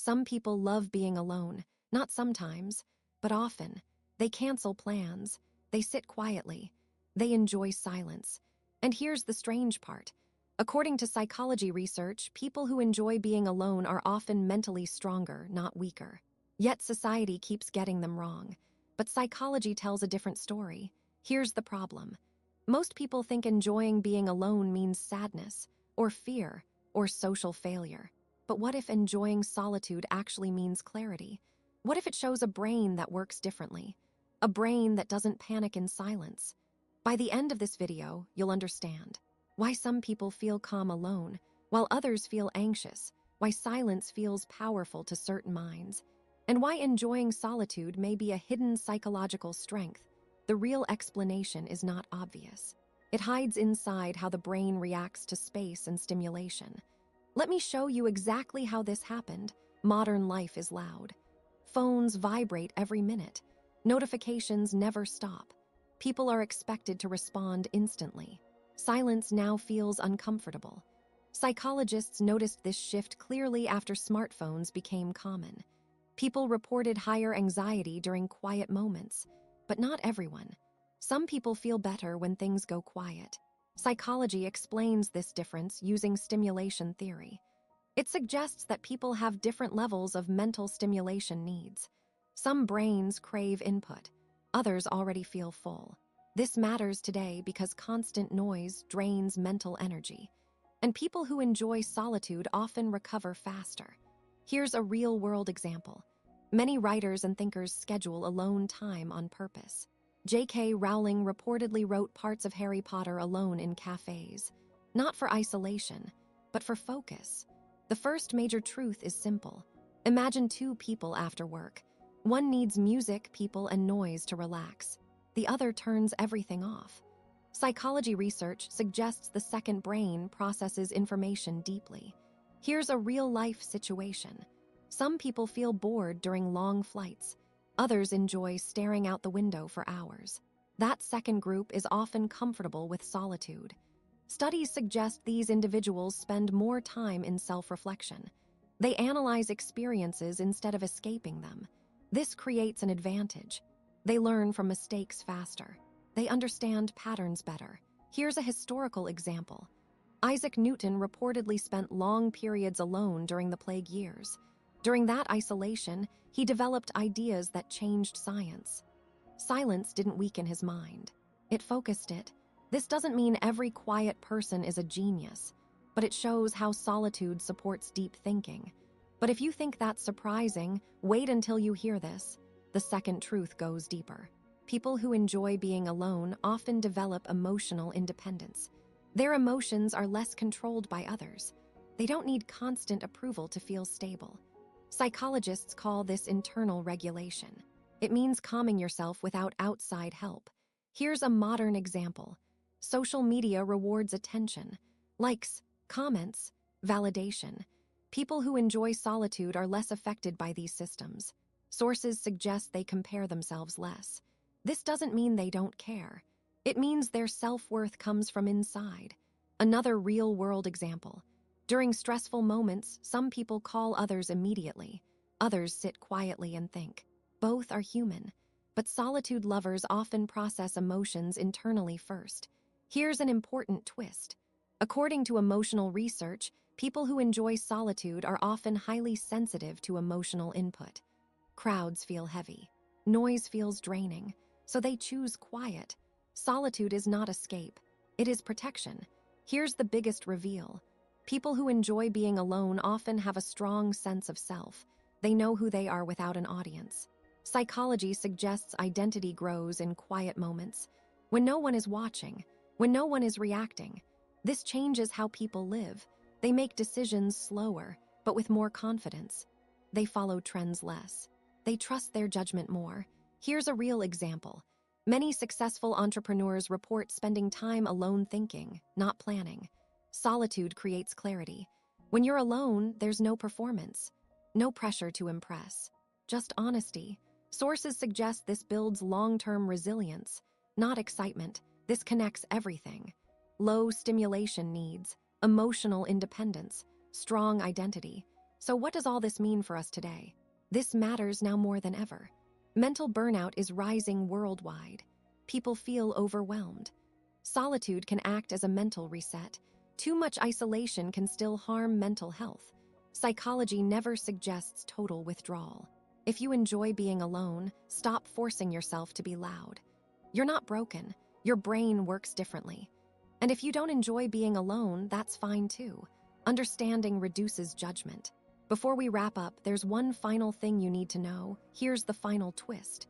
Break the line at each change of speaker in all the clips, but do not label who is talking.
Some people love being alone, not sometimes, but often. They cancel plans. They sit quietly. They enjoy silence. And here's the strange part. According to psychology research, people who enjoy being alone are often mentally stronger, not weaker. Yet society keeps getting them wrong. But psychology tells a different story. Here's the problem. Most people think enjoying being alone means sadness, or fear, or social failure. But what if enjoying solitude actually means clarity? What if it shows a brain that works differently? A brain that doesn't panic in silence? By the end of this video, you'll understand why some people feel calm alone, while others feel anxious, why silence feels powerful to certain minds, and why enjoying solitude may be a hidden psychological strength. The real explanation is not obvious. It hides inside how the brain reacts to space and stimulation. Let me show you exactly how this happened. Modern life is loud. Phones vibrate every minute. Notifications never stop. People are expected to respond instantly. Silence now feels uncomfortable. Psychologists noticed this shift clearly after smartphones became common. People reported higher anxiety during quiet moments, but not everyone. Some people feel better when things go quiet. Psychology explains this difference using stimulation theory. It suggests that people have different levels of mental stimulation needs. Some brains crave input, others already feel full. This matters today because constant noise drains mental energy, and people who enjoy solitude often recover faster. Here's a real-world example. Many writers and thinkers schedule alone time on purpose. J.K. Rowling reportedly wrote parts of Harry Potter alone in cafes, not for isolation, but for focus. The first major truth is simple. Imagine two people after work. One needs music, people, and noise to relax. The other turns everything off. Psychology research suggests the second brain processes information deeply. Here's a real-life situation. Some people feel bored during long flights. Others enjoy staring out the window for hours. That second group is often comfortable with solitude. Studies suggest these individuals spend more time in self-reflection. They analyze experiences instead of escaping them. This creates an advantage. They learn from mistakes faster. They understand patterns better. Here's a historical example. Isaac Newton reportedly spent long periods alone during the plague years. During that isolation, he developed ideas that changed science. Silence didn't weaken his mind. It focused it. This doesn't mean every quiet person is a genius, but it shows how solitude supports deep thinking. But if you think that's surprising, wait until you hear this. The second truth goes deeper. People who enjoy being alone often develop emotional independence. Their emotions are less controlled by others. They don't need constant approval to feel stable. Psychologists call this internal regulation. It means calming yourself without outside help. Here's a modern example. Social media rewards attention, likes, comments, validation. People who enjoy solitude are less affected by these systems. Sources suggest they compare themselves less. This doesn't mean they don't care. It means their self-worth comes from inside. Another real-world example. During stressful moments, some people call others immediately. Others sit quietly and think. Both are human, but solitude lovers often process emotions internally first. Here's an important twist. According to emotional research, people who enjoy solitude are often highly sensitive to emotional input. Crowds feel heavy. Noise feels draining, so they choose quiet. Solitude is not escape. It is protection. Here's the biggest reveal. People who enjoy being alone often have a strong sense of self. They know who they are without an audience. Psychology suggests identity grows in quiet moments. When no one is watching, when no one is reacting, this changes how people live. They make decisions slower, but with more confidence. They follow trends less. They trust their judgment more. Here's a real example. Many successful entrepreneurs report spending time alone thinking, not planning. Solitude creates clarity. When you're alone, there's no performance, no pressure to impress, just honesty. Sources suggest this builds long-term resilience, not excitement. This connects everything. Low stimulation needs, emotional independence, strong identity. So what does all this mean for us today? This matters now more than ever. Mental burnout is rising worldwide. People feel overwhelmed. Solitude can act as a mental reset. Too much isolation can still harm mental health. Psychology never suggests total withdrawal. If you enjoy being alone, stop forcing yourself to be loud. You're not broken. Your brain works differently. And if you don't enjoy being alone, that's fine too. Understanding reduces judgment. Before we wrap up, there's one final thing you need to know. Here's the final twist.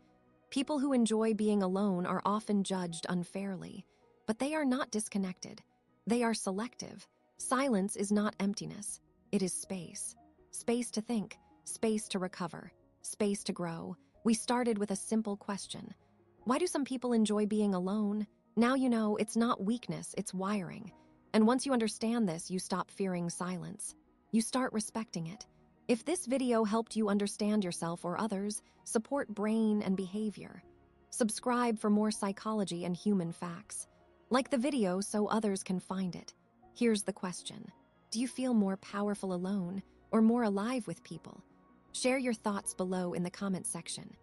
People who enjoy being alone are often judged unfairly, but they are not disconnected. They are selective. Silence is not emptiness. It is space. Space to think, space to recover, space to grow. We started with a simple question. Why do some people enjoy being alone? Now you know it's not weakness, it's wiring. And once you understand this, you stop fearing silence. You start respecting it. If this video helped you understand yourself or others, support brain and behavior. Subscribe for more psychology and human facts. Like the video so others can find it. Here's the question. Do you feel more powerful alone or more alive with people? Share your thoughts below in the comment section.